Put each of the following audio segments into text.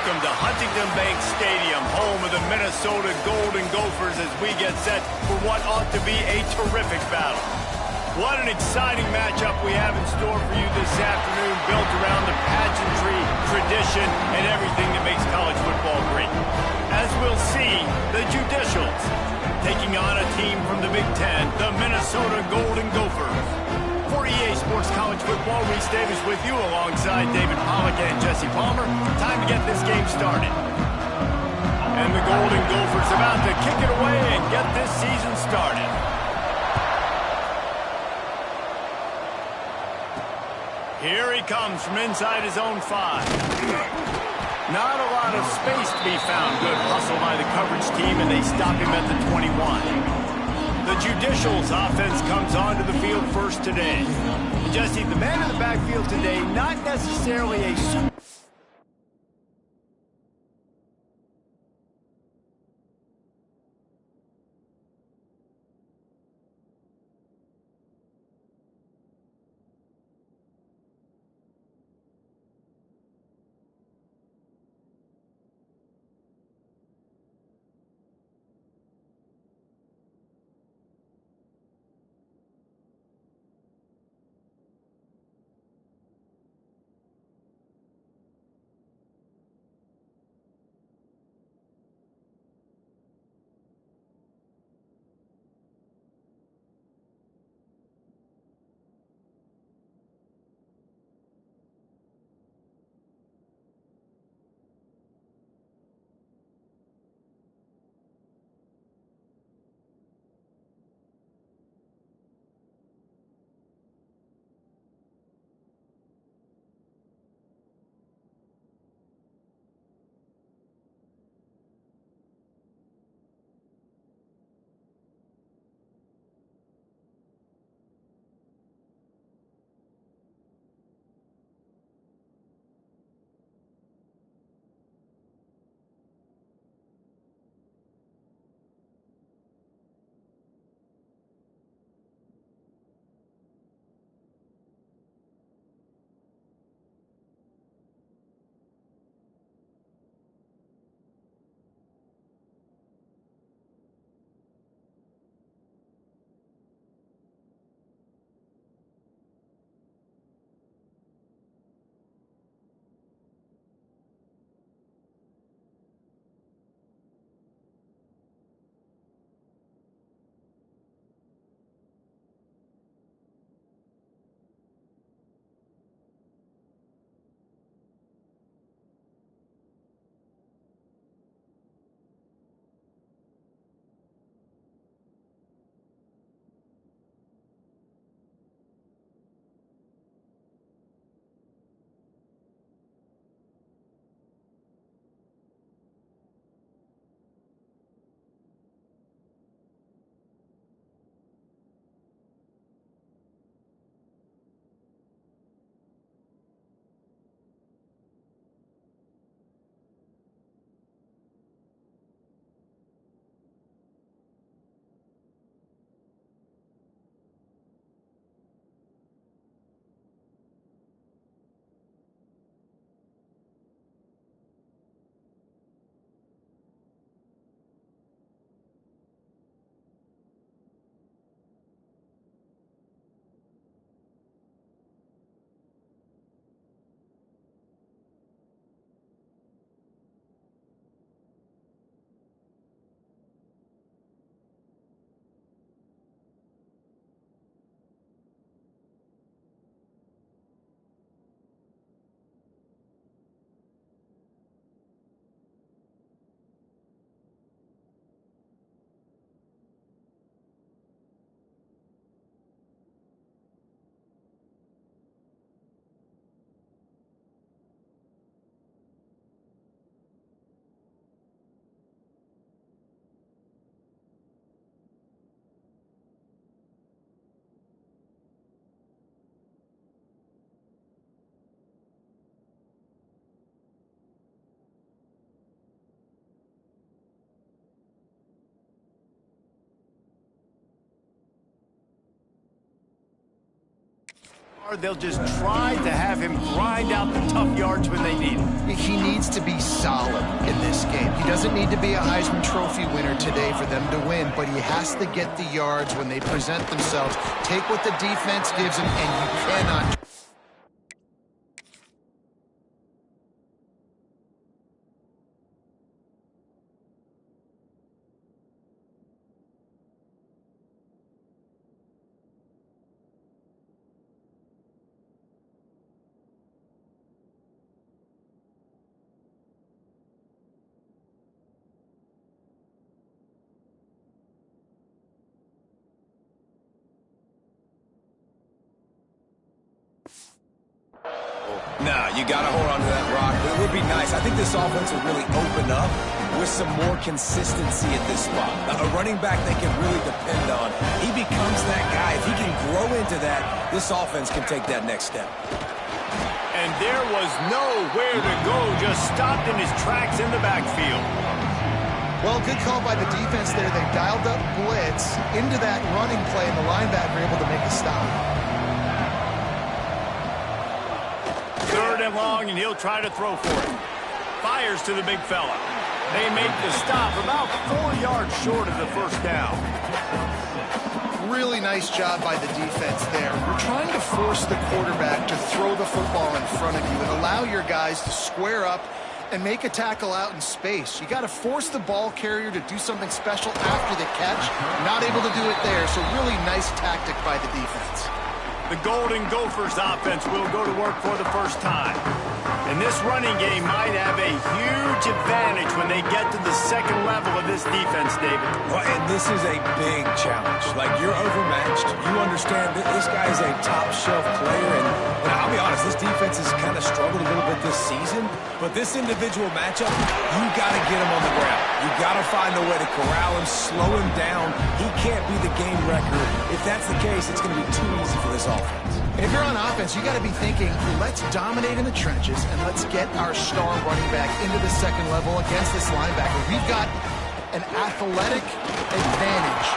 Welcome to Huntington Bank Stadium, home of the Minnesota Golden Gophers, as we get set for what ought to be a terrific battle. What an exciting matchup we have in store for you this afternoon, built around the pageantry, tradition, and everything that makes college football great. As we'll see, the Judicials taking on a team from the Big Ten, the Minnesota Golden Gophers. For EA Sports College Football, Reese Davis with you alongside David Pollack and Jesse Palmer. Time to get this game started. And the Golden Gophers about to kick it away and get this season started. Here he comes from inside his own 5. Not a lot of space to be found. Good hustle by the coverage team, and they stop him at the 21. The Judicials offense comes onto the field first today. And Jesse, the man in the backfield today, not necessarily a super... They'll just try to have him grind out the tough yards when they need it. He needs to be solid in this game. He doesn't need to be a Heisman Trophy winner today for them to win, but he has to get the yards when they present themselves. Take what the defense gives him, and you cannot... Nah, you got to hold on to that rock. But it would be nice. I think this offense will really open up with some more consistency at this spot. A running back they can really depend on. He becomes that guy. If he can grow into that, this offense can take that next step. And there was nowhere to go, just stopped in his tracks in the backfield. Well, good call by the defense there. They dialed up blitz into that running play, and the linebacker able to make a stop. 3rd and long, and he'll try to throw for it. Fires to the big fella. They make the stop about 4 yards short of the first down. Really nice job by the defense there. We're trying to force the quarterback to throw the football in front of you and allow your guys to square up and make a tackle out in space. You got to force the ball carrier to do something special after the catch. Not able to do it there, so really nice tactic by the defense. The Golden Gophers offense will go to work for the first time. And this running game might have a huge advantage when they get to the second level of this defense, David. Well, and this is a big challenge. Like, you're overmatched. You understand that this guy is a top-shelf player. And I'll be honest, this defense has kind of struggled a little bit this season. But this individual matchup, you got to get him on the ground. You got to find a way to corral him, slow him down. He can't be the game wrecker. If that's the case, it's going to be too easy for this offense. And if you're on offense, you got to be thinking, let's dominate in the trenches and let's get our star running back into the second level against this linebacker. We've got an athletic advantage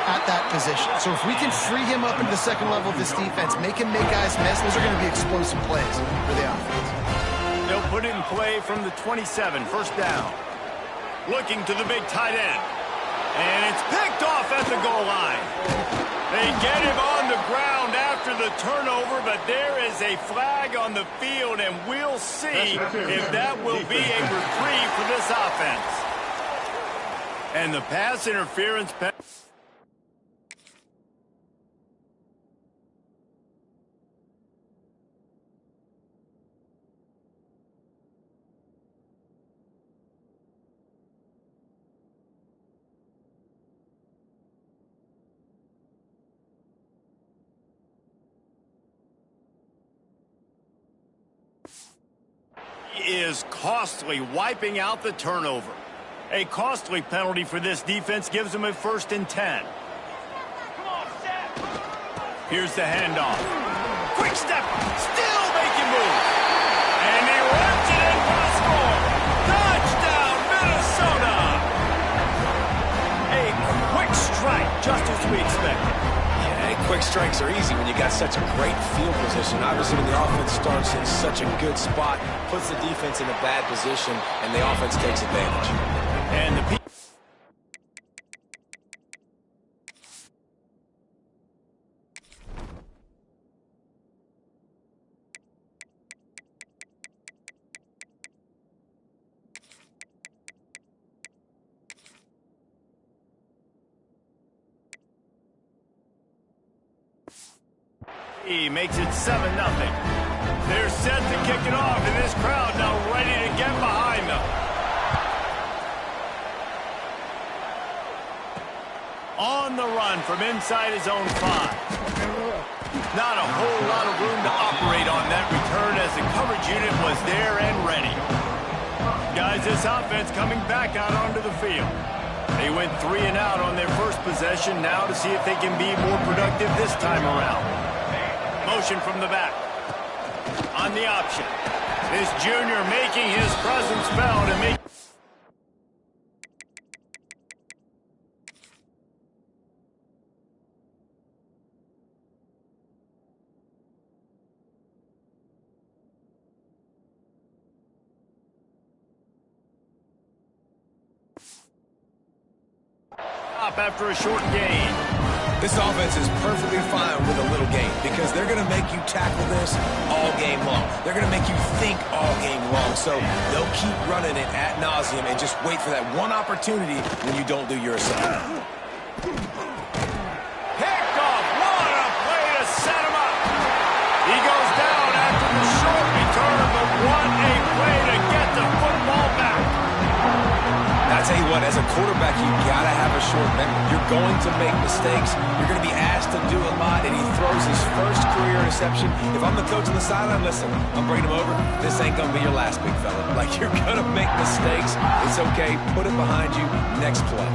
at that position. So if we can free him up into the second level of this defense, make him make guys miss, those are going to be explosive plays for the offense. They'll put it in play from the 27, first down. Looking to the big tight end. And it's picked off at the goal line. They get him on the ground after the turnover, but there is a flag on the field, and we'll see if that will be a reprieve for this offense. And the pass interference... is costly, wiping out the turnover. A costly penalty for this defense gives them a 1st and 10. Here's the handoff. Quick step, still making moves. And he runs it in for a score. Touchdown, Minnesota! A quick strike, just as we expected. Quick strikes are easy when you got such a great field position. Obviously, when the offense starts in such a good spot, puts the defense in a bad position, and the offense takes advantage. And the he makes it 7-0. They're set to kick it off, and this crowd now ready to get behind them. On the run from inside his own 5. Not a whole lot of room to operate on that return as the coverage unit was there and ready. Guys, this offense coming back out onto the field. They went 3 and out on their first possession, now to see if they can be more productive this time around. Motion from the back. On the option. This junior making his presence felt and make... stop after a short gain. This offense is perfectly fine with a little game because they're going to make you tackle this all game long. They're going to make you think all game long. So they'll keep running it ad nauseum and just wait for that one opportunity when you don't do your assignment. Picked off. What a play to set him up. He goes down after the short return, but what a play to get the football back. I tell you what, as a quarterback, you gotta have a short memory. You're going to make mistakes. You're going to be asked to do a lot, and he throws his first career interception. If I'm the coach on the sideline, listen, I'm bringing him over. This ain't going to be your last, big fella. Like, you're going to make mistakes. It's okay. Put it behind you. Next play.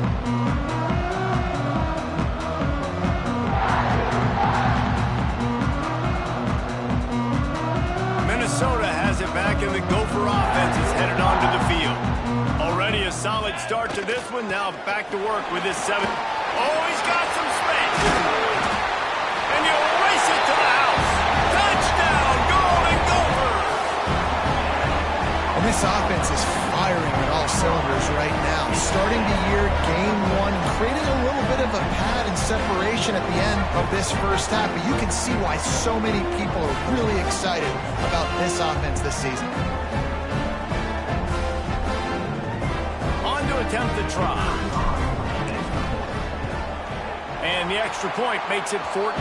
Minnesota has it back, and the Gopher offense is headed onto the field. Already a solid start to this one. Now back to work with his 7th. Oh, he's got some space. And he'll race it to the house. Touchdown, Golden Gophers. And this offense is firing at all cylinders right now. Starting the year, game 1, creating a little bit of a pad and separation at the end of this first half. But you can see why so many people are really excited about this offense this season. Attempt to try. And the extra point makes it 14-0.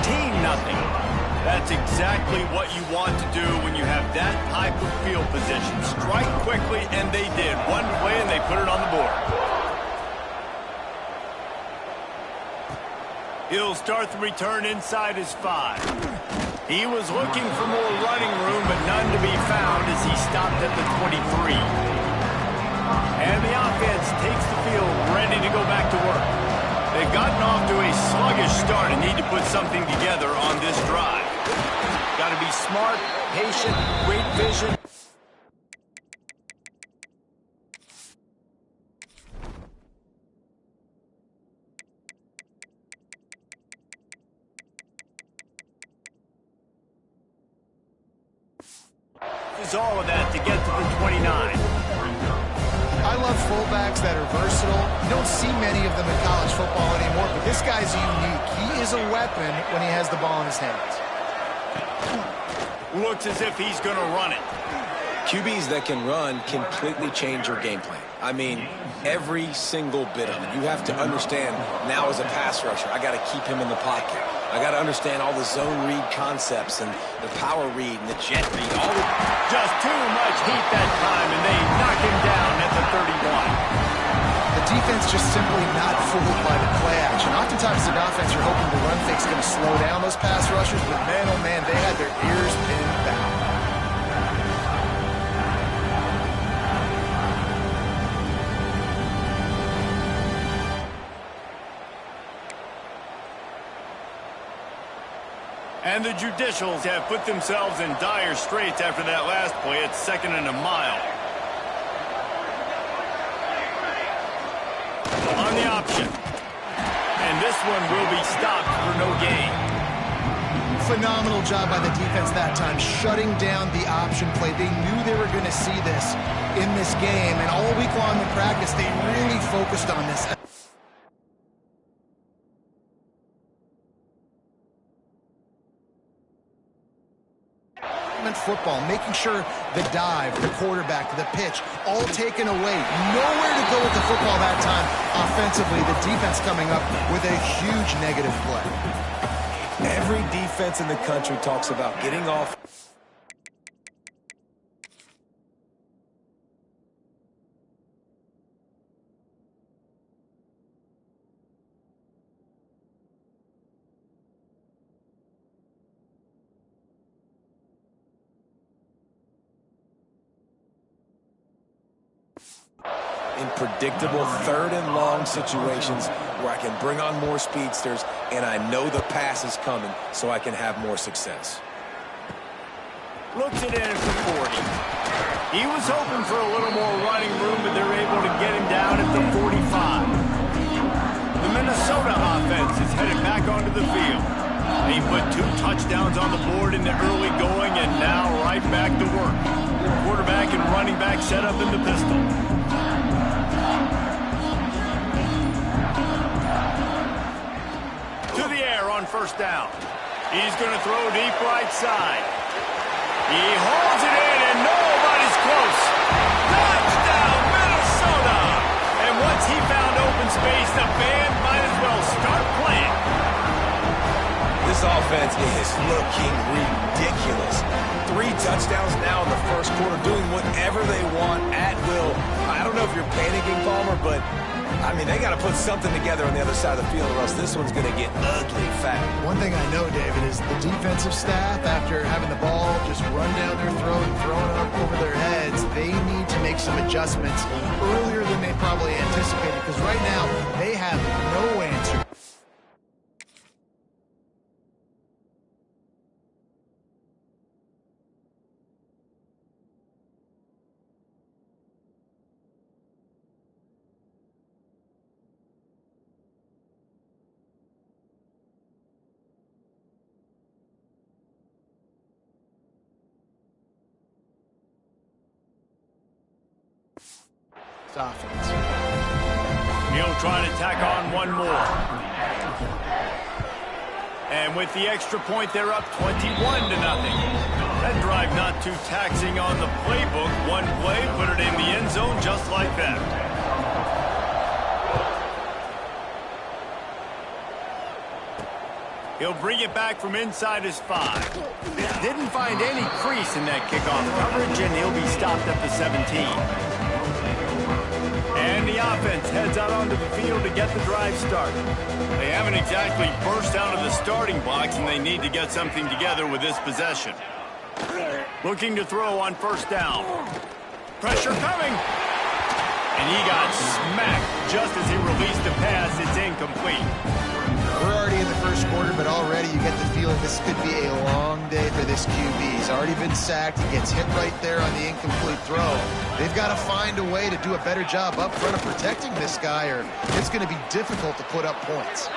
That's exactly what you want to do when you have that type of field position. Strike quickly, and they did. One play, and they put it on the board. He'll start the return inside his 5. He was looking for more running room, but none to be found as he stopped at the 23. And the offense takes the field, ready to go back to work. They've gotten off to a sluggish start and need to put something together on this drive. Got to be smart, patient, great vision. Is all of that to get to the 29. I love fullbacks that are versatile. You don't see many of them in college football anymore, but this guy's unique. He is a weapon when he has the ball in his hands. Looks as if he's going to run it. QBs that can run completely change your game plan. I mean, every single bit of it. You have to understand now as a pass rusher, I got to keep him in the pocket. I got to understand all the zone read concepts and the power read and the jet read. All the... Just too much heat that time, and they knock him down at the 31. The defense just simply not fooled by the play action. Oftentimes, an offense you're hoping the run fake's going to slow down those pass rushers, but man, oh man, they had their ears pinned back. And the Judicials have put themselves in dire straits after that last play. It's 2nd and a mile. On the option. And this one will be stopped for no gain. Phenomenal job by the defense that time, shutting down the option play. They knew they were going to see this in this game, and all week long in practice, they really focused on this. Football, making sure the dive, the quarterback, the pitch, all taken away. Nowhere to go with the football that time. Offensively, the defense coming up with a huge negative play. Every defense in the country talks about getting off. In predictable 3rd and long situations where I can bring on more speedsters and I know the pass is coming so I can have more success. Looks it in for 40. He was hoping for a little more running room, but they're able to get him down at the 45. The Minnesota offense is headed back onto the field. He put 2 touchdowns on the board in the early going and now right back to work. Quarterback and running back set up in the pistol. down. He's going to throw deep right side. He holds it in, and nobody's close. Touchdown, Minnesota! And once he found open space, the band might as well start playing. This offense is looking ridiculous. 3 touchdowns now in the first quarter, doing whatever they want at will. I don't know if you're panicking, Palmer, but, I mean, they got to put something together on the other side of the field, or else this one's going to get ugly fast. One thing I know, David, is the defensive staff, after having the ball just run down their throat and thrown it up over their heads, they need to make some adjustments earlier than they probably anticipated, because right now they have no answer. Offense. He'll try to tack on one more. And with the extra point, they're up 21-0. That drive not too taxing on the playbook. One play, put it in the end zone just like that. He'll bring it back from inside his 5. Didn't find any crease in that kickoff coverage, and he'll be stopped at the 17. And the offense heads out onto the field to get the drive started. They haven't exactly burst out of the starting blocks, and they need to get something together with this possession. Looking to throw on first down. Pressure coming. And he got smacked just as he released the pass. It's incomplete. We're already in the first quarter, but already you get the feeling this could be a long day for this QB. He's already been sacked. He gets hit right there on the incomplete throw. They've got to find a way to do a better job up front of protecting this guy, or it's going to be difficult to put up points.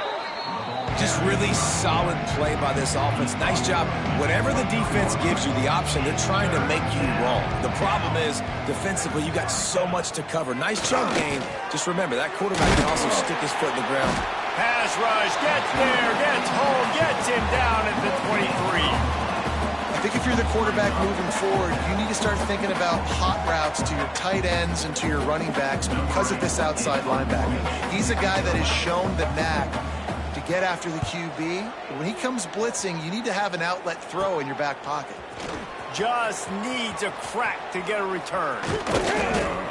Just really solid play by this offense. Nice job. Whatever the defense gives you the option, they're trying to make you wrong. The problem is, defensively, you got so much to cover. Nice chunk gain. Just remember, that quarterback can also stick his foot in the ground. Pass rush, gets there, gets home, gets him down at the 23. I think if you're the quarterback moving forward, you need to start thinking about hot routes to your tight ends and to your running backs because of this outside linebacker. He's a guy that has shown the knack to get after the QB. When he comes blitzing, you need to have an outlet throw in your back pocket. Just needs a crack to get a return.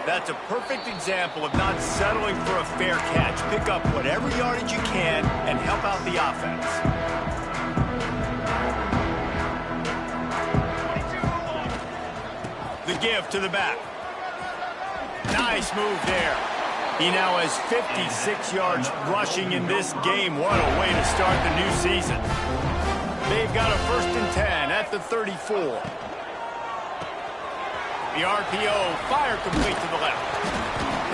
That's a perfect example of not settling for a fair catch. Pick up whatever yardage you can and help out the offense. The give to the back. Nice move there. He now has 56 yards rushing in this game. What a way to start the new season. They've got a 1st and 10 at the 34. The RPO, fire complete to the left.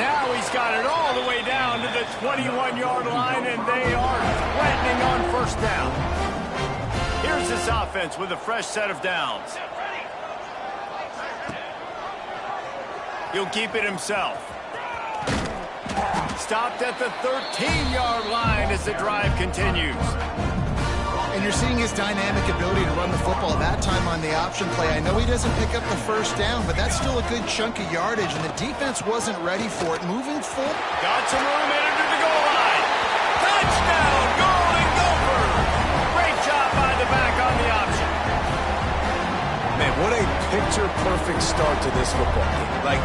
Now he's got it all the way down to the 21-yard line, and they are threatening on first down. Here's this offense with a fresh set of downs. He'll keep it himself. Stopped at the 13-yard line as the drive continues. And you're seeing his dynamic ability to run the football. That time on the option play, I know he doesn't pick up the first down, but that's still a good chunk of yardage, and the defense wasn't ready for it. Moving forward. Got some room in under the goal line. Touchdown, Golden Gophers. Great job by the back on the option. Man, what a picture-perfect start to this football game. Like,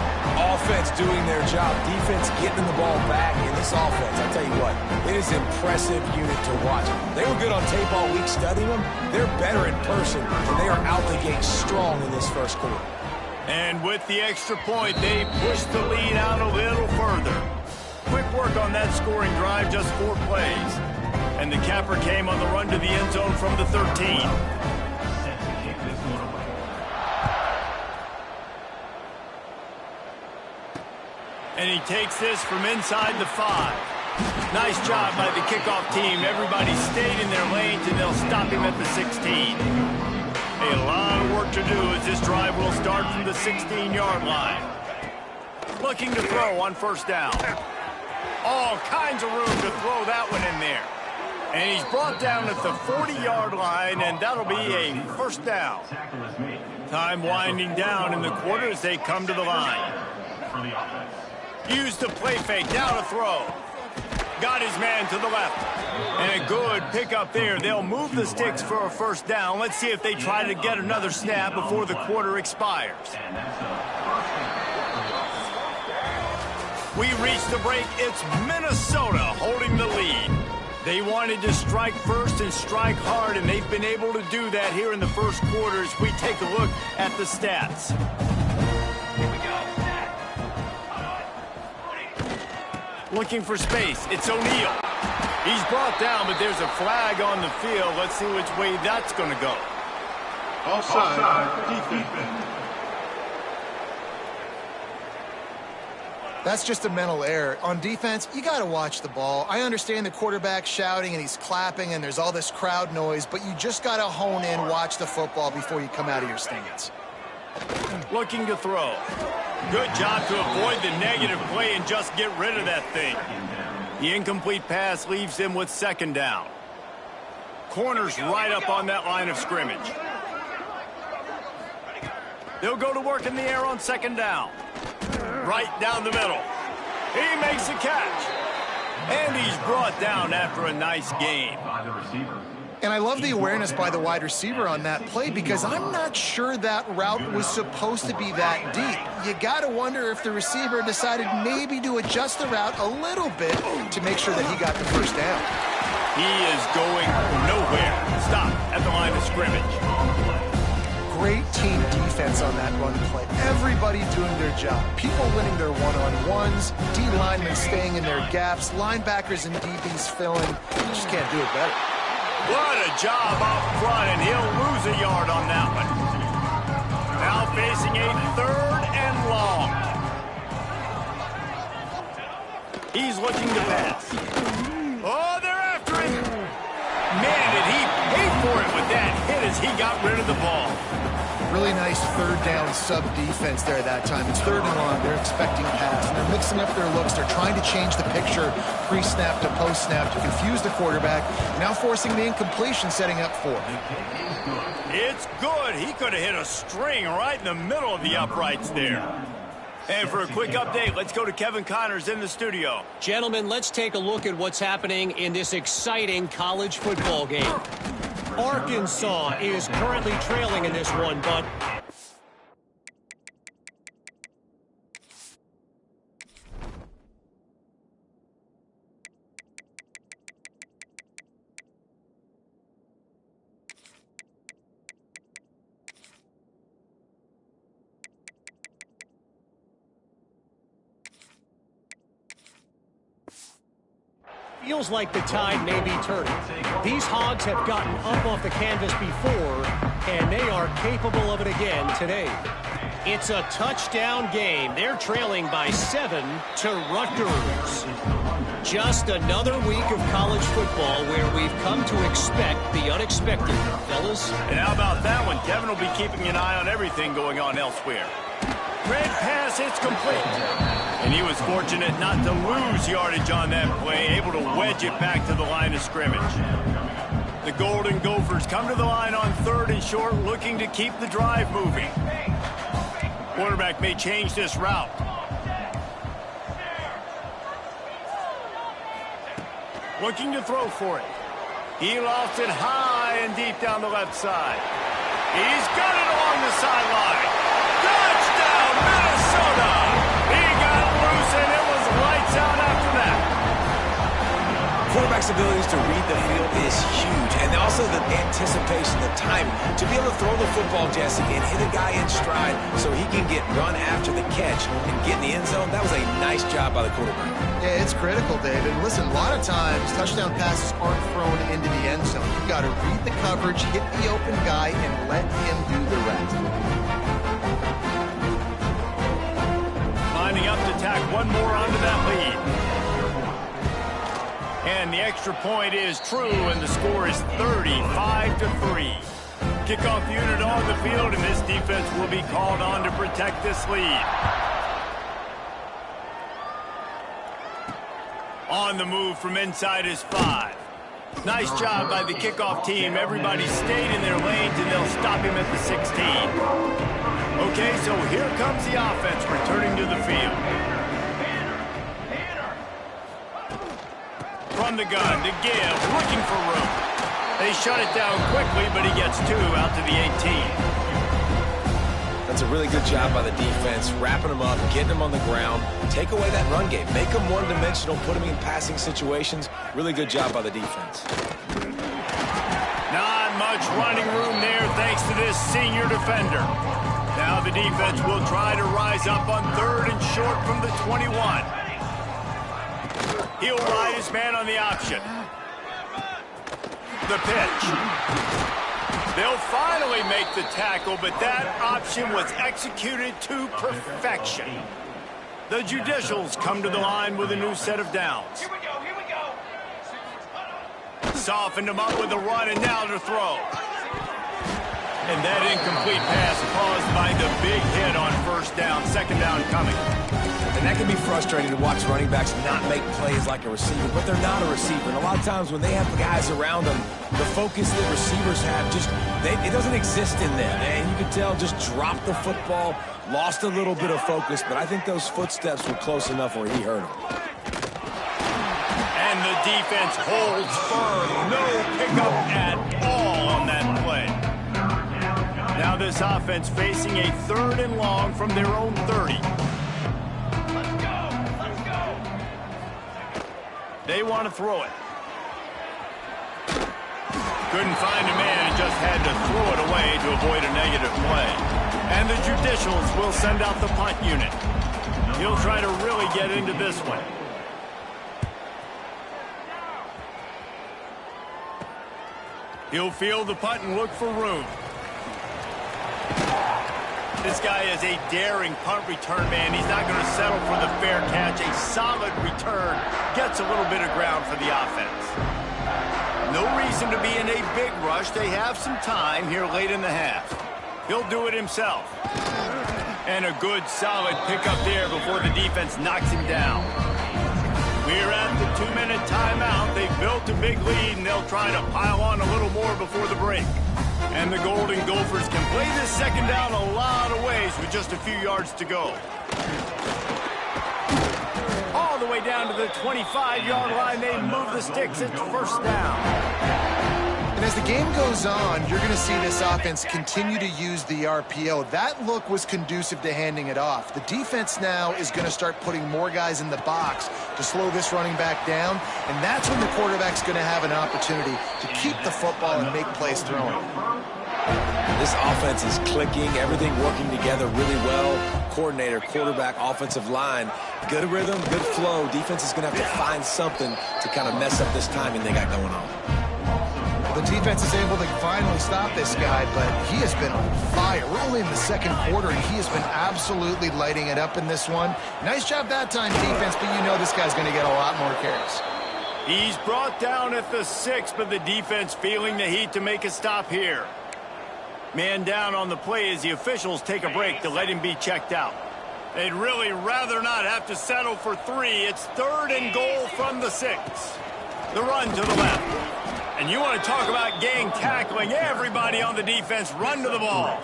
offense doing their job, defense getting the ball back, in this offense, I tell you what, it is an impressive unit to watch. They were good on tape all week studying them. They're better in person, and they are out the gate strong in this first quarter. And with the extra point, they push the lead out a little further. Quick work on that scoring drive, just 4 plays. And the capper came on the run to the end zone from the 13. And he takes this from inside the 5. Nice job by the kickoff team. Everybody stayed in their lanes, and they'll stop him at the 16. A lot of work to do as this drive will start from the 16-yard line. Looking to throw on first down. All kinds of room to throw that one in there. And he's brought down at the 40-yard line, and that'll be a first down. Time winding down in the quarter as they come to the line. Use the play fake, now to throw. Got his man to the left. And a good pickup there. They'll move the sticks for a first down. Let's see if they try to get another snap before the quarter expires. We reach the break. It's Minnesota holding the lead. They wanted to strike first and strike hard, and they've been able to do that here in the first quarter as we take a look at the stats. Looking for space. It's O'Neal. He's brought down, but there's a flag on the field. Let's see which way that's going to go. Offside, defense. That's just a mental error. On defense, you got to watch the ball. I understand the quarterback shouting and he's clapping and there's all this crowd noise, but you just got to hone in, watch the football before you come out of your stance. Looking to throw. Good job to avoid the negative play and just get rid of that thing. The incomplete pass leaves him with second down. Corner's right up on that line of scrimmage. They'll go to work in the air on second down. Right down the middle. He makes a catch. And he's brought down after a nice gain. And I love the awareness by the wide receiver on that play because I'm not sure that route was supposed to be that deep. You got to wonder if the receiver decided maybe to adjust the route a little bit to make sure that he got the first down. He is going nowhere. Stop at the line of scrimmage. Great team defense on that run play. Everybody doing their job. People winning their one-on-ones, D-linemen staying in their gaps, linebackers and DBs filling. You just can't do it better. What a job up front, and he'll lose a yard on that one. Now facing a third and long. He's looking to pass. Oh, they're after him. Man, did he pay for it with that hit as he got rid of the ball. Really nice third down sub-defense there that time. It's third and long. They're expecting pass, and they're mixing up their looks. They're trying to change the picture pre-snap to post-snap to confuse the quarterback, now forcing the incompletion, setting up for him. It's good. He could have hit a string right in the middle of the uprights there. And for a quick update, let's go to Kevin Connors in the studio. Gentlemen, let's take a look at what's happening in this exciting college football game. Arkansas is currently trailing in this one, but feels like the tide may be turning. These Hogs have gotten up off the canvas before, and they are capable of it again today. It's a touchdown game. They're trailing by 7 to Rutgers. Just another week of college football where we've come to expect the unexpected, fellas. And how about that one? Kevin will be keeping an eye on everything going on elsewhere. Red pass, it's complete. And he was fortunate not to lose yardage on that play, able to wedge it back to the line of scrimmage. The Golden Gophers come to the line on third and short, looking to keep the drive moving. Quarterback may change this route. Looking to throw for it. He lost it high and deep down the left side. He's got it along the sideline. Touchdown, Minnesota! He got loose, and it was lights out after that. Quarterback's abilities to read the field is huge, and also the anticipation, the timing. To be able to throw the football, Jesse, and hit a guy in stride so he can get run after the catch and get in the end zone, that was a nice job by the quarterback. Yeah, it's critical, David. Listen, a lot of times, touchdown passes aren't thrown into the end zone. You've got to read the coverage, hit the open guy, and let him do the rest. Lining up to tack one more onto that lead. And the extra point is true, and the score is 35-3. Kickoff unit on the field, and this defense will be called on to protect this lead. On the move from inside is 5. Nice job by the kickoff team. Everybody stayed in their lanes, and they'll stop him at the 16. Okay, so here comes the offense returning to the field. From the gun, to give, looking for room. They shut it down quickly, but he gets 2 out to the 18. That's a really good job by the defense, wrapping them up, getting them on the ground, take away that run game, make them one-dimensional, put them in passing situations. Really good job by the defense. Not much running room there thanks to this senior defender. Now the defense will try to rise up on 3rd and short from the 21. He'll ride his man on the option. The pitch. They'll finally make the tackle, but that option was executed to perfection. The Judicials come to the line with a new set of downs. Here we go. Softened them up with a run, and now to throw. And that incomplete pass caused by the big hit on 1st down, 2nd down coming. And that can be frustrating to watch running backs not make plays like a receiver, but they're not a receiver. And a lot of times when they have guys around them, the focus that receivers have it doesn't exist in them. And you can tell just dropped the football, lost a little bit of focus, but I think those footsteps were close enough where he heard them. And the defense holds firm. No pickup at all on that play. Now this offense facing a 3rd and long from their own 30. They want to throw it. Couldn't find a man and just had to throw it away to avoid a negative play. And the Judicials will send out the punt unit. He'll try to really get into this one. He'll field the punt and look for room. This guy is a daring punt return man. He's not going to settle for the fair catch. A solid return gets a little bit of ground for the offense. No reason to be in a big rush. They have some time here late in the half. He'll do it himself. And a good solid pickup there before the defense knocks him down. We're at the 2-minute timeout. They've built a big lead, and they'll try to pile on a little more before the break. And the Golden Gophers can play this 2nd down a lot of ways with just a few yards to go. All the way down to the 25-yard line, they move the sticks. It's 1st down. And as the game goes on, you're going to see this offense continue to use the RPO. That look was conducive to handing it off. The defense now is going to start putting more guys in the box to slow this running back down, and that's when the quarterback's going to have an opportunity to keep the football and make plays throwing. This offense is clicking, everything working together really well. Coordinator, quarterback, offensive line, good rhythm, good flow. Defense is going to have to find something to kind of mess up this timing they got going on. The defense is able to finally stop this guy, but he has been on fire. We're only in the 2nd quarter, and he has been absolutely lighting it up in this one. Nice job that time, defense, but you know this guy's going to get a lot more carries. He's brought down at the 6, but the defense feeling the heat to make a stop here. Man down on the play as the officials take a break to let him be checked out. They'd really rather not have to settle for 3. It's 3rd and goal from the 6. The run to the left. And you want to talk about gang tackling. Everybody on the defense run to the ball.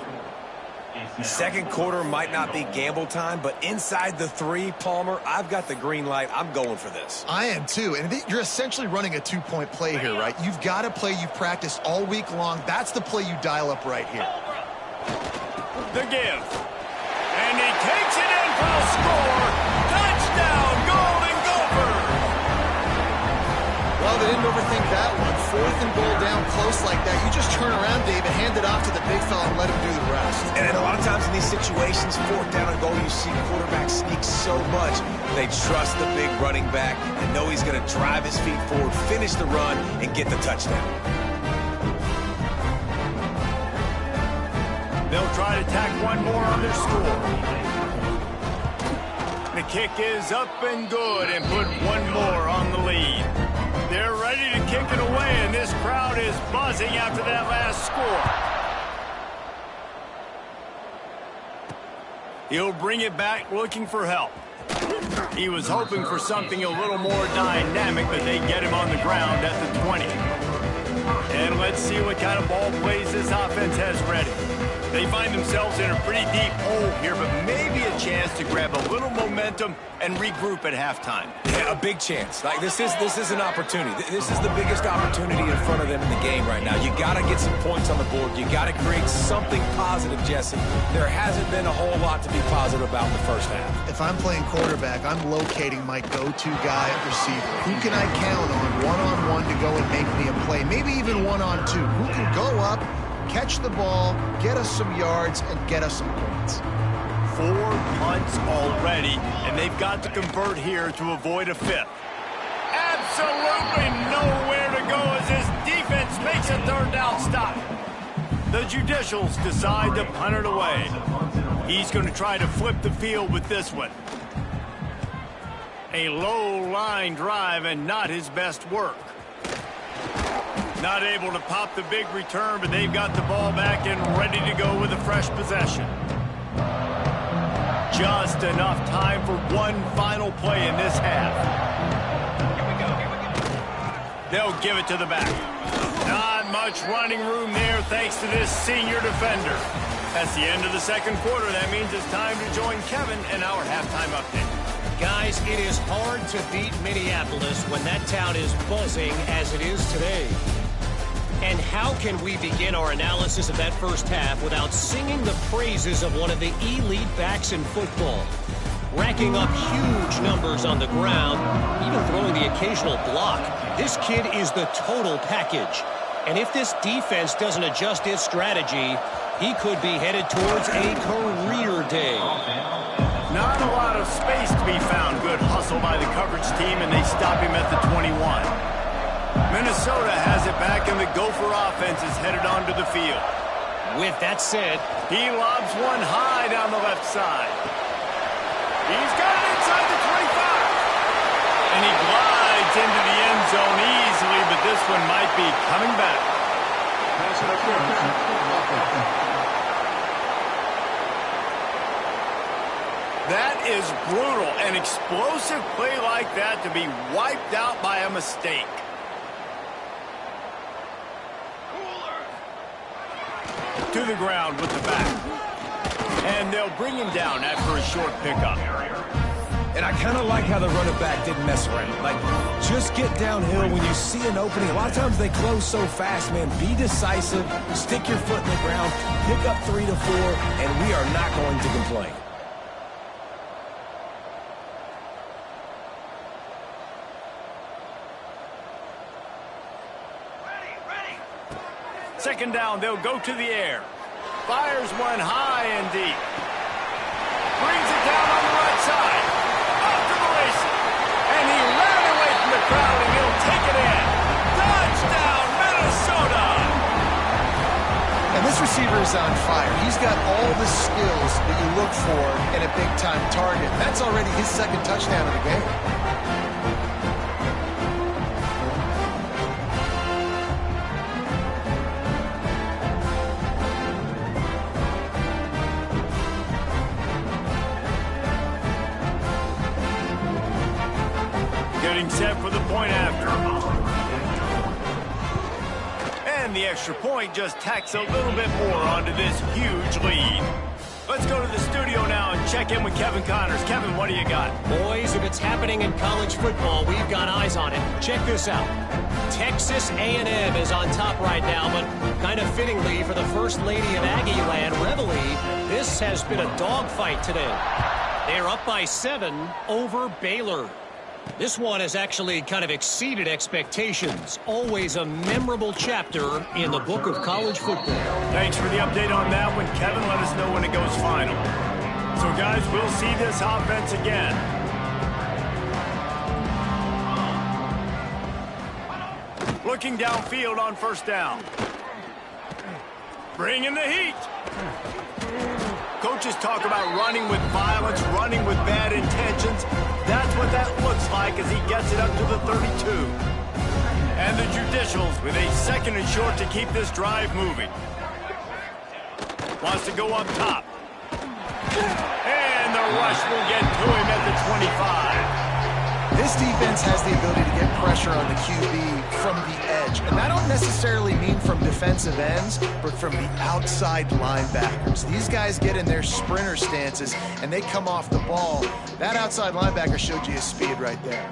2nd quarter might not be gamble time, but inside the 3, Palmer, I've got the green light. I'm going for this. I am too, and you're essentially running a 2-point play here, right? You've got a play you've practiced all week long. That's the play you dial up right here. The give. And he takes it in for a score. Touchdown, Golden Gophers! Well, they didn't overthink that one. 4th and goal down close like that. You just turn around, David, hand it off to the big fella and let him do the rest. And a lot of times in these situations, 4th down and goal, you see quarterbacks sneak so much. They trust the big running back and know he's going to drive his feet forward, finish the run, and get the touchdown. They'll try to tack one more on their score. The kick is up and good and put one more on the lead. They're ready to kick it away, and this crowd is buzzing after that last score. He'll bring it back looking for help. He was hoping for something a little more dynamic, but they get him on the ground at the 20. And let's see what kind of ball plays this offense has ready. They find themselves in a pretty deep hole here, but maybe a chance to grab a little momentum and regroup at halftime. Yeah, a big chance. Like this is an opportunity. This is the biggest opportunity in front of them in the game right now. You got to get some points on the board. You got to create something positive, Jesse. There hasn't been a whole lot to be positive about in the first half. If I'm playing quarterback, I'm locating my go-to guy at receiver. Who can I count on one-on-one to go and make me a play? Maybe even one-on-two. Who can go up, catch the ball, get us some yards, and get us some points? 4 punts already, and they've got to convert here to avoid a 5th. Absolutely nowhere to go as this defense makes a 3rd down stop. The Judicials decide to punt it away. He's going to try to flip the field with this one. A low line drive and not his best work. Not able to pop the big return, but they've got the ball back and ready to go with a fresh possession. Just enough time for one final play in this half. They'll give it to the back. Not much running room there thanks to this senior defender. That's the end of the 2nd quarter. That means it's time to join Kevin in our halftime update. Guys, it is hard to beat Minneapolis when that town is buzzing as it is today. And how can we begin our analysis of that first half without singing the praises of one of the elite backs in football? Racking up huge numbers on the ground, even throwing the occasional block. This kid is the total package. And if this defense doesn't adjust its strategy, he could be headed towards a career day. Not a lot of space to be found. Good hustle by the coverage team, and they stop him at the 21. Minnesota has it back, and the Gopher offense is headed onto the field. With that said, he lobs one high down the left side. He's got it inside the 25. And he glides into the end zone easily, but this one might be coming back. That is brutal. An explosive play like that to be wiped out by a mistake. To the ground with the back. And they'll bring him down after a short pickup. And I kind of like how the running back didn't mess around. Like, just get downhill when you see an opening. A lot of times they close so fast, man. Be decisive, stick your foot in the ground, pick up 3 to 4, and we are not going to complain. Second down, they'll go to the air. Fires one high and deep. Brings it down on the right side. Off to the races. And he ran away from the crowd, and he'll take it in. Touchdown, Minnesota! And this receiver is on fire. He's got all the skills that you look for in a big-time target. That's already his 2nd touchdown of the game. Getting set for the point after. And the extra point just tacks a little bit more onto this huge lead. Let's go to the studio now and check in with Kevin Connors. Kevin, what do you got? boys, if it's happening in college football, we've got eyes on it. Check this out. Texas A&M is on top right now, but kind of fittingly for the First Lady of Aggie Land, Reveille, this has been a dogfight today. They're up by 7 over Baylor. This one has actually kind of exceeded expectations. Always a memorable chapter in the book of college football. Thanks for the update on that one, Kevin. Let us know when it goes final. So, guys, we'll see this offense again. Looking downfield on first down. Bringing the heat. Coaches talk about running with violence, running with bad intentions. That's what that looks like as he gets it up to the 32. And the Judicials with a second and short to keep this drive moving. Wants to go up top. And the rush will get to him at the 25. This defense has the ability to get pressure on the QB from the edge. And I don't necessarily mean from defensive ends, but from the outside linebackers. These guys get in their sprinter stances, and they come off the ball. That outside linebacker showed you his speed right there.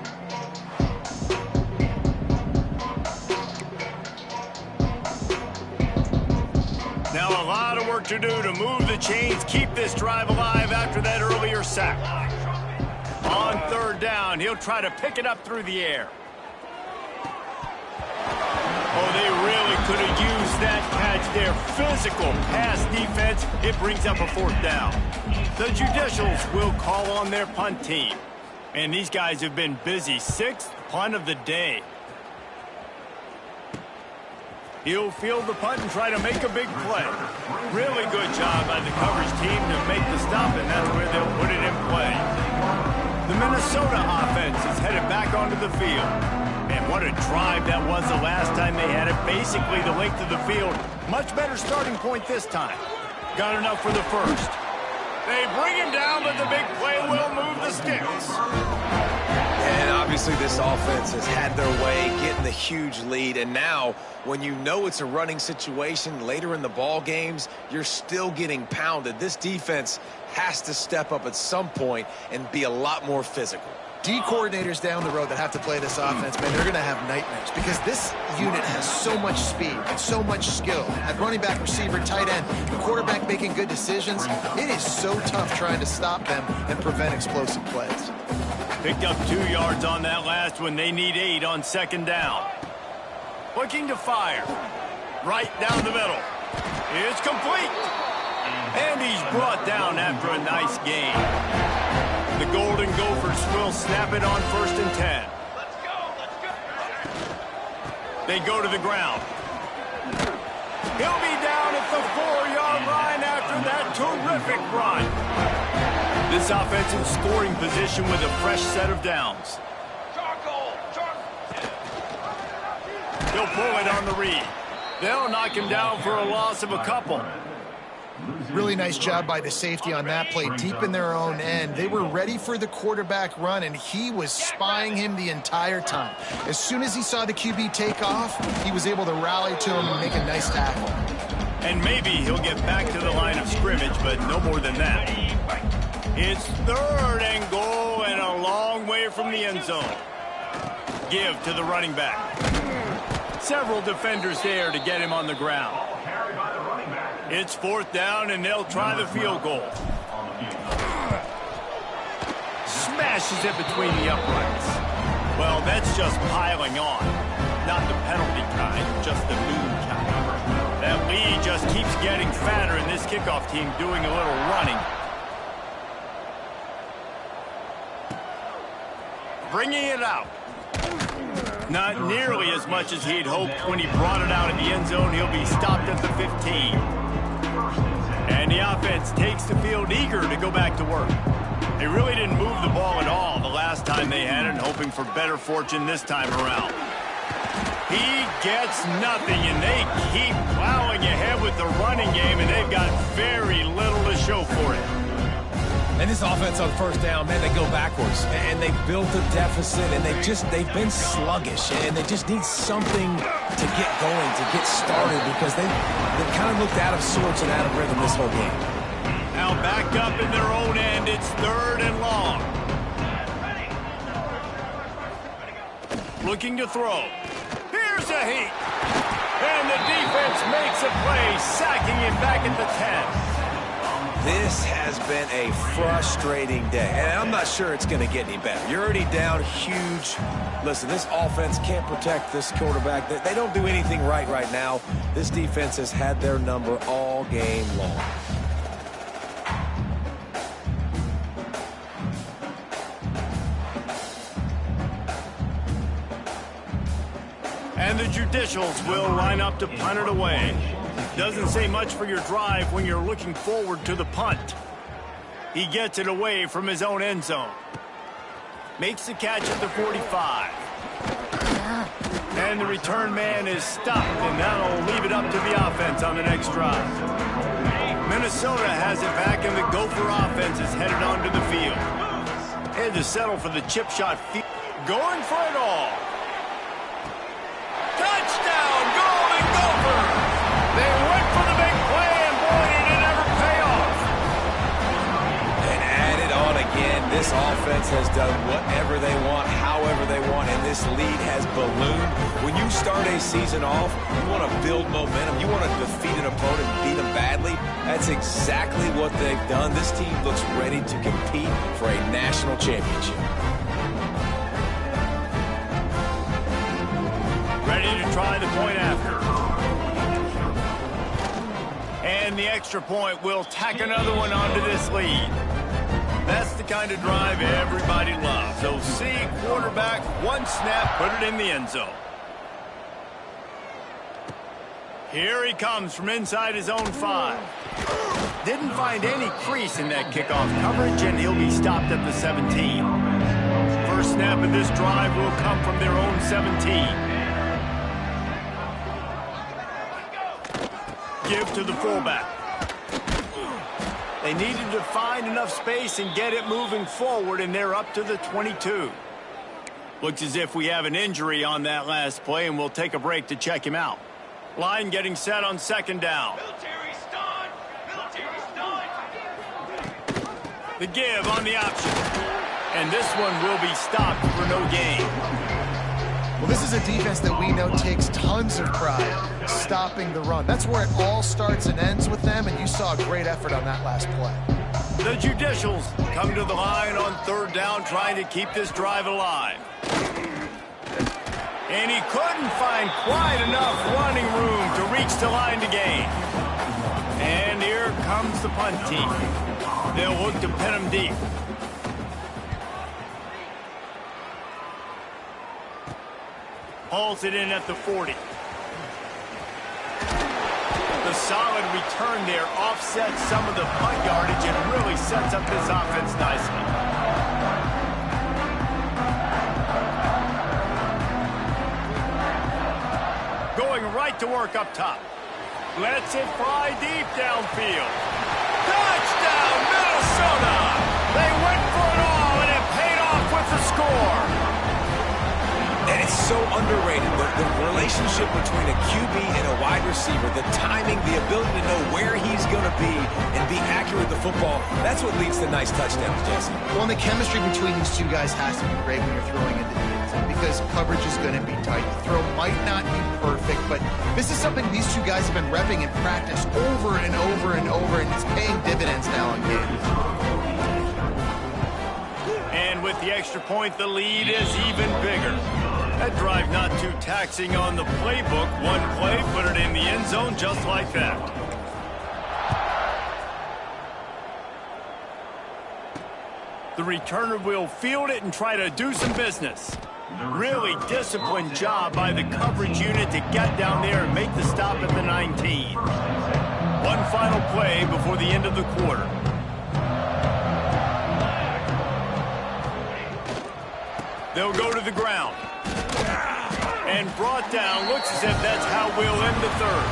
Now a lot of work to do to move the chains, keep this drive alive after that earlier sack. On third down, he'll try to pick it up through the air. Oh, they really could have used that catch there. Physical pass defense. It brings up a fourth down. The Judicials will call on their punt team. And these guys have been busy. Sixth punt of the day. He'll field the punt and try to make a big play. Really good job by the coverage team to make the stop, and that's where they'll put it in play. The Minnesota offense is headed back onto the field. And what a drive that was the last time they had it. Basically the length of the field. Much better starting point this time. Got enough for the first. They bring him down, but the big play will move the sticks. And obviously this offense has had their way, getting the huge lead. And now, when you know it's a running situation later in the ball games, you're still getting pounded. This defense has to step up at some point and be a lot more physical. D coordinators down the road that have to play this offense, man, they're going to have nightmares because this unit has so much speed and so much skill. At running back, receiver, tight end, the quarterback making good decisions. It is so tough trying to stop them and prevent explosive plays. Picked up 2 yards on that last one. They need 8 on second down. Looking to fire. Right down the middle. It's complete. And he's brought down after a nice gain. The Golden Gophers will snap it on 1st and 10. Let's go, let's go. They go to the ground. He'll be down at the 4-yard line after that terrific run. This offense in scoring position with a fresh set of downs. He'll pull it on the read. They'll knock him down for a loss of a couple. Really nice job by the safety on that play, deep in their own end. They were ready for the quarterback run, and he was spying him the entire time. As soon as he saw the QB take off, he was able to rally to him and make a nice tackle. And maybe he'll get back to the line of scrimmage, but no more than that. It's 3rd and goal and a long way from the end zone. Give to the running back. Several defenders there to get him on the ground. It's 4th down, and they'll try the field goal. Smashes it between the uprights. Well, that's just piling on. Not the penalty kind, just the moon kind. That lead just keeps getting fatter, and this kickoff team doing a little running. Bringing it out. Not nearly as much as he'd hoped when he brought it out in the end zone. He'll be stopped at the 15. And the offense takes the field eager to go back to work. They really didn't move the ball at all the last time they had it, and hoping for better fortune this time around. He gets nothing, and they keep plowing ahead with the running game, and they've got very little to show for it. And this offense on 1st down, man, they go backwards. And they built a deficit, and they've been sluggish. And they just need something to get going, to get started, because they kind of looked out of sorts and out of rhythm this whole game. Now back up in their own end. It's 3rd and long. Looking to throw. Here's a heat. And the defense makes a play, sacking him back at the 10. This has been a frustrating day, and I'm not sure it's going to get any better. You're already down huge. Listen, this offense can't protect this quarterback. They don't do anything right now. This defense has had their number all game long. And the Judicials will line up to punt it away. Doesn't say much for your drive when you're looking forward to the punt. He gets it away from his own end zone. Makes the catch at the 45. And the return man is stopped, and that'll leave it up to the offense on the next drive. Minnesota has it back, and the Gopher offense is headed onto the field. Had to settle for the chip shot. Going for it all. Touchdown, Golden Gophers! They went for the big play, and boy, did it ever pay off. And add it on again. This offense has done whatever they want, however they want, and this lead has ballooned. When you start a season off, you want to build momentum. You want to defeat an opponent and beat them badly. That's exactly what they've done. This team looks ready to compete for a national championship. Ready to try the point after. And the extra point will tack another one onto this lead. That's the kind of drive everybody loves. So see quarterback, one snap, put it in the end zone. Here he comes from inside his own 5. Didn't find any crease in that kickoff coverage, and he'll be stopped at the 17. First snap of this drive will come from their own 17. Give to the fullback. They needed to find enough space and get it moving forward, and they're up to the 22. Looks as if we have an injury on that last play, and we'll take a break to check him out. Line getting set on second down. The give on the option. And this one will be stopped for no gain. Well, this is a defense that we know takes tons of pride stopping the run. That's where it all starts and ends with them, and you saw a great effort on that last play. The Judicials come to the line on third down, trying to keep this drive alive. And he couldn't find quite enough running room to reach the line to gain. And here comes the punt team. They'll look to pin him deep. Hauls it in at the 40. The solid return there offsets some of the punt yardage and really sets up this offense nicely. Going right to work up top. Lets it fly deep downfield. Touchdown, Minnesota! They went for it all, and it paid off with the score. And it's so underrated, the relationship between a QB and a wide receiver, the timing, the ability to know where he's going to be and be accurate with the football, that's what leads to nice touchdowns, Jesse. Well, and the chemistry between these two guys has to be great when you're throwing into the end zone because coverage is going to be tight. The throw might not be perfect, but this is something these two guys have been repping in practice over and over and over, and it's paying dividends now in games. And with the extra point, the lead is even bigger. That drive not too taxing on the playbook. One play, put it in the end zone just like that. The returner will field it and try to do some business. Really disciplined job by the coverage unit to get down there and make the stop at the 19. One final play before the end of the quarter. They'll go to the ground. And brought down. Looks as if that's how we'll end the third.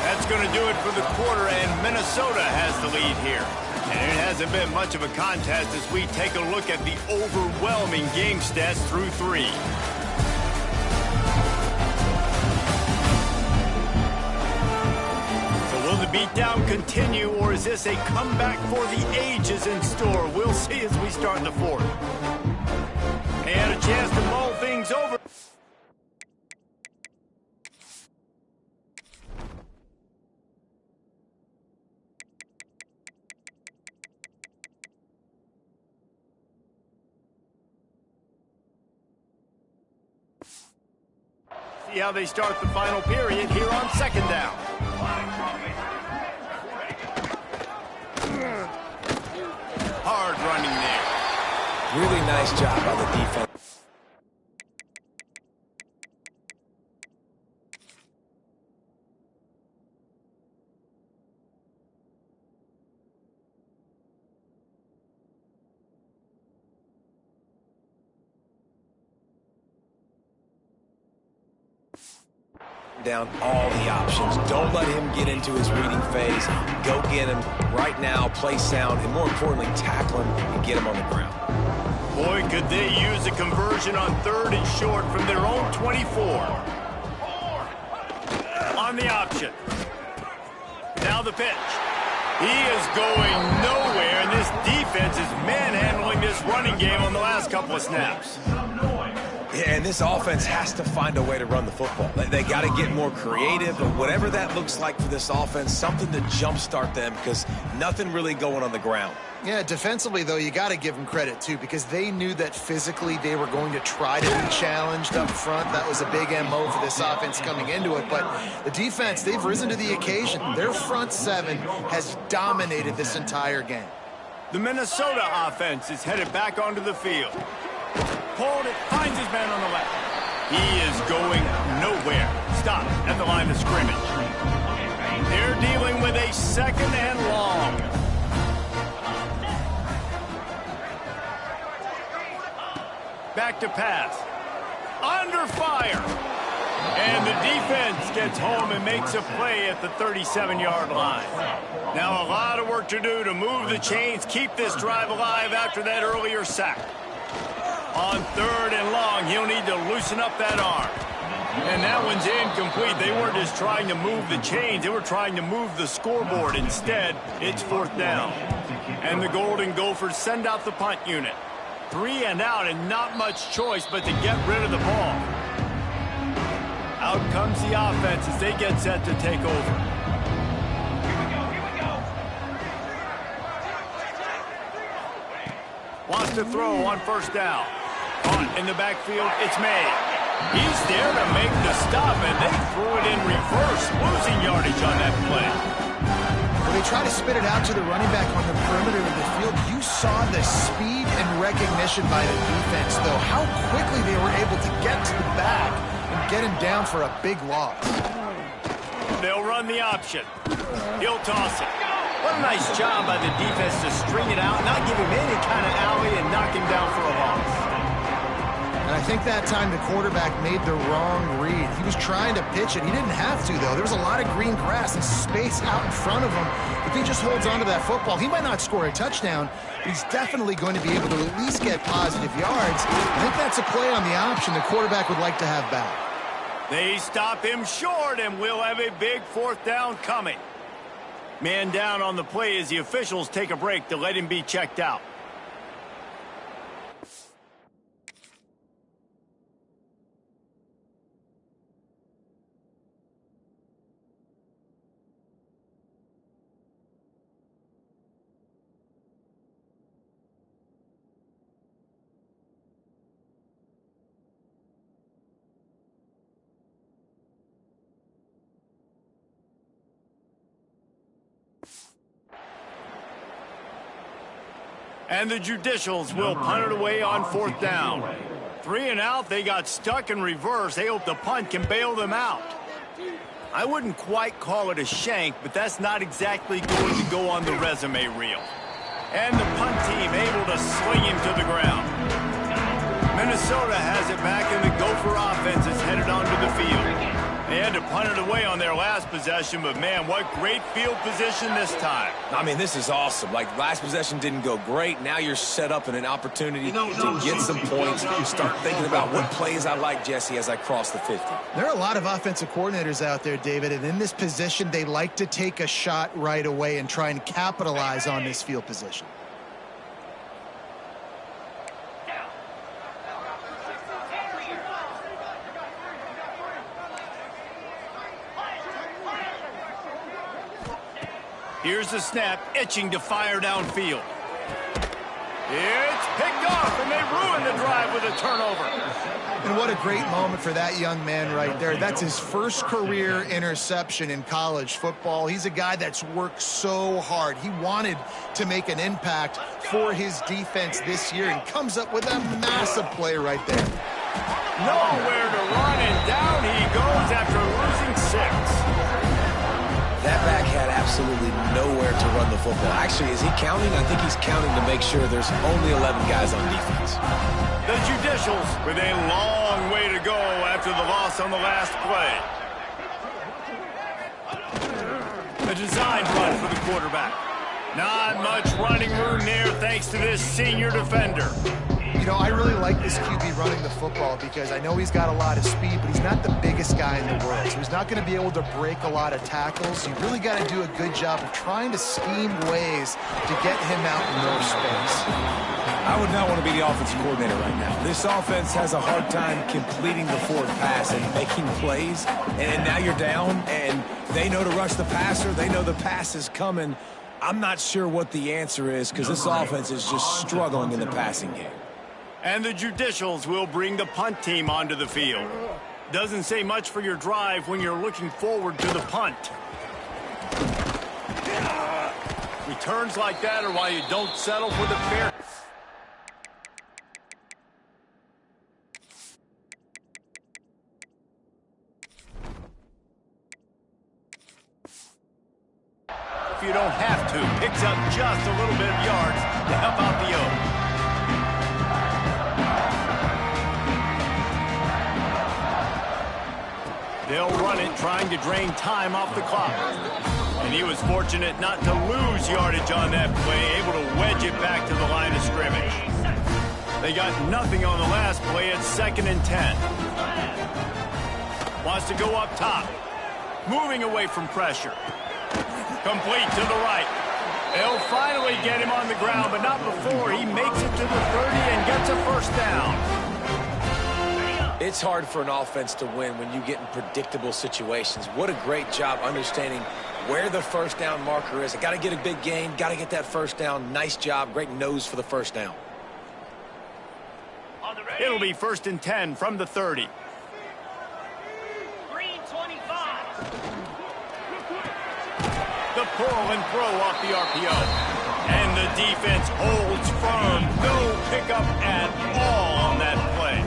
That's going to do it for the quarter, and Minnesota has the lead here. And it hasn't been much of a contest as we take a look at the overwhelming game stats through 3. So will the beatdown continue, or is this a comeback for the ages in store? We'll see as we start the fourth. And a chance to mull things over. See how they start the final period here on second down. Hard running there. Really nice job by the defense. lock down all the options. Don't let him get into his reading phase. Go get him right now, play sound, and more importantly, tackle him and get him on the ground. Boy, could they use a conversion on 3rd and short from their own 24. On the option. Now the pitch. He is going nowhere, and this defense is manhandling this running game on the last couple of snaps. Yeah, and this offense has to find a way to run the football. They got to get more creative, but whatever that looks like for this offense, something to jumpstart them because nothing really going on the ground. Yeah, defensively, though, you got to give them credit, too, because they knew that physically they were going to try to be challenged up front. That was a big MO for this offense coming into it. But the defense, they've risen to the occasion. Their front seven has dominated this entire game. The Minnesota offense is headed back onto the field. Pulled it, finds his man on the left. He is going nowhere. Stop at the line of scrimmage. They're dealing with a 2nd and long. Back to pass. Under fire. And the defense gets home and makes a play at the 37-yard line. Now a lot of work to do to move the chains, keep this drive alive after that earlier sack. On 3rd and long, he'll need to loosen up that arm. And that one's incomplete. They weren't just trying to move the chains. They were trying to move the scoreboard. Instead, it's 4th down. And the Golden Gophers send out the punt unit. 3 and out, and not much choice but to get rid of the ball. Out comes the offense as they get set to take over. Wants to throw on 1st down. Punt in the backfield, it's made. He's there to make the stop, and they threw it in reverse, losing yardage on that play. When they try to spit it out to the running back on the perimeter of the field, you saw the speed and recognition by the defense, though. How quickly they were able to get to the back and get him down for a big loss. They'll run the option. He'll toss it. What a nice job by the defense to string it out, not give him any kind of alley, and knock him down for a loss. And I think that time the quarterback made the wrong read. He was trying to pitch it. He didn't have to, though. There was a lot of green grass and space out in front of him. If he just holds on to that football, he might not score a touchdown, but he's definitely going to be able to at least get positive yards. I think that's a play on the option the quarterback would like to have back. They stop him short, and we'll have a big 4th down coming. Man down on the play as the officials take a break to let him be checked out. And the Judicials will punt it away on 4th down. 3 and out, they got stuck in reverse. They hope the punt can bail them out. I wouldn't quite call it a shank, but that's not exactly going to go on the resume reel. And the punt team able to sling him to the ground. Minnesota has it back, and the Gopher offense is headed onto the field. They had to punt it away on their last possession, but man, what great field position this time. I mean, this is awesome. Like, last possession didn't go great. Now you're set up in an opportunity to get some points. Start thinking about what plays I like, Jesse, as I cross the 50. There are a lot of offensive coordinators out there, David, and in this position, they like to take a shot right away and try and capitalize on this field position. Here's the snap, itching to fire downfield. It's picked off, and they ruin the drive with a turnover. And what a great moment for that young man right there. That's his first career interception in college football. He's a guy that's worked so hard. He wanted to make an impact for his defense this year and comes up with a massive play right there. Nowhere to run, and down he goes after losing 6. That back had absolutely nowhere to run the football. Actually, is he counting? I think he's counting to make sure there's only 11 guys on defense. The Judicials with a long way to go after the loss on the last play. A design run for the quarterback. Not much running room there thanks to this senior defender. You know, I really like this QB running the football because I know he's got a lot of speed, but he's not the biggest guy in the world. So he's not going to be able to break a lot of tackles. You really got to do a good job of trying to scheme ways to get him out in more space. I would not want to be the offensive coordinator right now. This offense has a hard time completing the forward pass and making plays. And now you're down, and they know to rush the passer. They know the pass is coming. I'm not sure what the answer is because this offense is just struggling in the passing game. And the Judicials will bring the punt team onto the field. Doesn't say much for your drive when you're looking forward to the punt. Returns like that are why you don't settle for the fair. If you don't have to, picks up just a little bit of yards to help out the O. They'll run it, trying to drain time off the clock. And he was fortunate not to lose yardage on that play, able to wedge it back to the line of scrimmage. They got nothing on the last play at 2nd and 10. Wants to go up top. Moving away from pressure. Complete to the right. They'll finally get him on the ground, but not before he makes it to the 30 and gets a first down. It's hard for an offense to win when you get in predictable situations. What a great job understanding where the first down marker is. I got to get a big gain, got to get that first down. Nice job, great nose for the first down. It'll be 1st and 10 from the 30. Green 25. The pull and throw off the RPO. And the defense holds firm. No pickup at all on that play.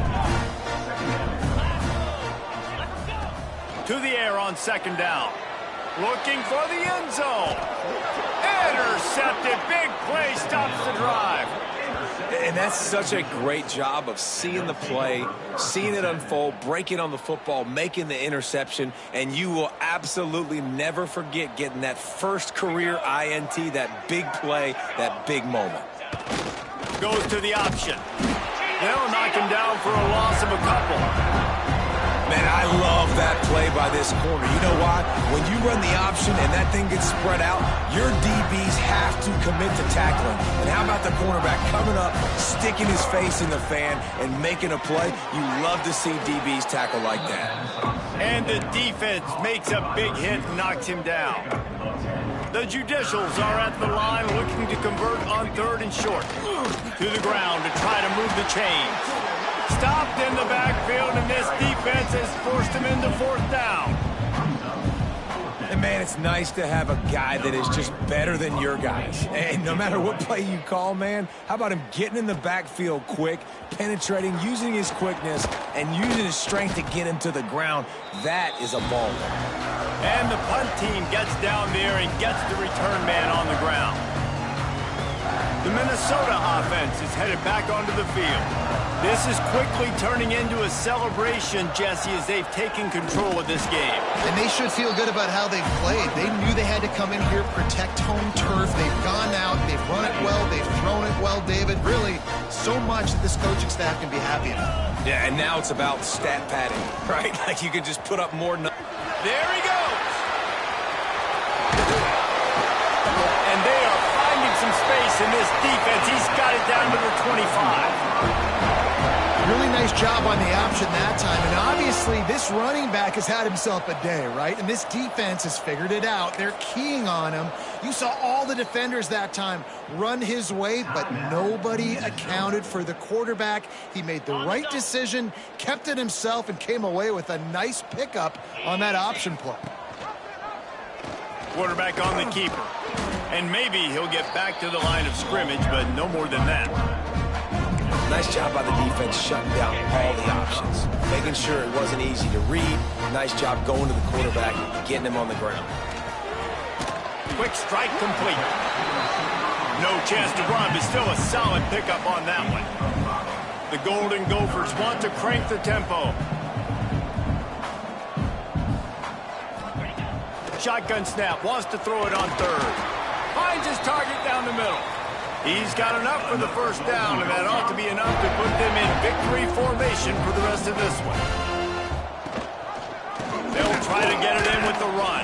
To the air on 2nd down. Looking for the end zone. Intercepted. Big play stops the drive. And that's such a great job of seeing the play, seeing it unfold, breaking on the football, making the interception, and you will absolutely never forget getting that first career INT, that big play, that big moment. Goes to the option. They'll knock him down for a loss of a couple. Man, I love that play by this corner. You know why? When you run the option and that thing gets spread out, your DBs have to commit to tackling. And how about the cornerback coming up, sticking his face in the fan, and making a play? You love to see DBs tackle like that. And the defense makes a big hit and knocks him down. The Judicials are at the line looking to convert on 3rd and short. To the ground to try to move the chains. Stopped in the backfield, and this defense has forced him into 4th down. And, man, it's nice to have a guy that is just better than your guys. And no matter what play you call, man, how about him getting in the backfield quick, penetrating, using his quickness, and using his strength to get him to the ground? That is a ball. And the punt team gets down there and gets the return man on the ground. The Minnesota offense is headed back onto the field. This is quickly turning into a celebration, Jesse, as they've taken control of this game. And they should feel good about how they've played. They knew they had to come in here, protect home turf. They've gone out, they've run it well, they've thrown it well, David. Really, so much that this coaching staff can be happy about. Yeah, and now it's about stat padding, right? Like you could just put up more. There he goes. And they are finding some space in this defense. He's got it down to the 25. Really nice job on the option that time. And obviously, this running back has had himself a day, right? And this defense has figured it out. They're keying on him. You saw all the defenders that time run his way, but nobody accounted for the quarterback. He made the right decision, kept it himself, and came away with a nice pickup on that option play. Quarterback on the keeper. And maybe he'll get back to the line of scrimmage, but no more than that. Nice job by the defense shutting down all the options, making sure it wasn't easy to read. Nice job going to the quarterback, getting him on the ground. Quick strike complete. No chance to run, but still a solid pickup on that one. The Golden Gophers want to crank the tempo. Shotgun snap, wants to throw it on third. Finds his target down the middle. He's got enough for the first down, and that ought to be enough to put them in victory formation for the rest of this one. They'll try to get it in with the run.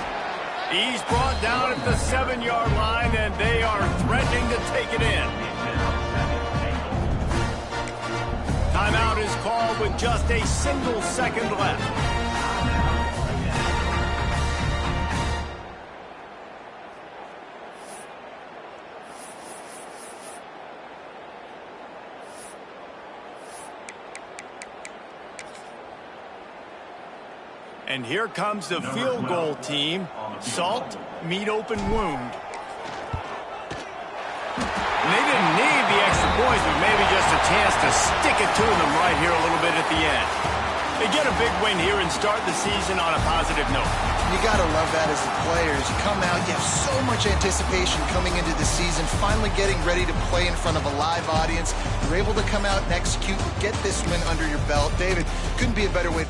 He's brought down at the 7-yard line, and they are threatening to take it in. Timeout is called with just a single second left. And here comes the field goal team. Salt, meat open wound. And they didn't need the extra points, but maybe just a chance to stick it to them right here a little bit at the end. They get a big win here and start the season on a positive note. You got to love that as the players. You come out, you have so much anticipation coming into the season, finally getting ready to play in front of a live audience. You're able to come out and execute and get this win under your belt. David, couldn't be a better way.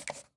you